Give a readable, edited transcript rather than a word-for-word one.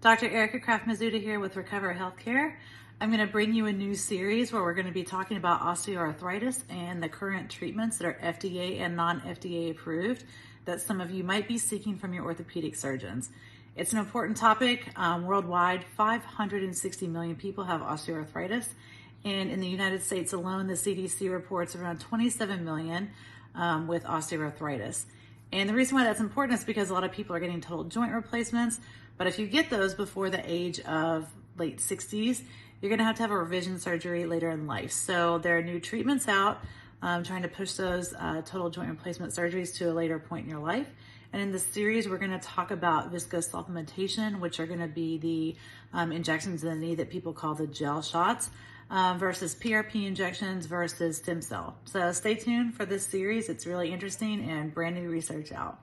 Dr. Ericka Craft Mizuta here with Recover Healthcare. I'm going to bring you a new series where we're going to be talking about osteoarthritis and the current treatments that are FDA and non-FDA approved that some of you might be seeking from your orthopedic surgeons. It's an important topic. Worldwide, 560 million people have osteoarthritis. And in the United States alone, the CDC reports around 27 million with osteoarthritis. And the reason why that's important is because a lot of people are getting total joint replacements. But if you get those before the age of late 60s, you're going to have a revision surgery later in life. So there are new treatments out trying to push those total joint replacement surgeries to a later point in your life. And in this series, we're going to talk about viscose supplementation, which are going to be the injections in the knee that people call the gel shots, versus PRP injections versus stem cell. So stay tuned for this series. It's really interesting and brand new research out.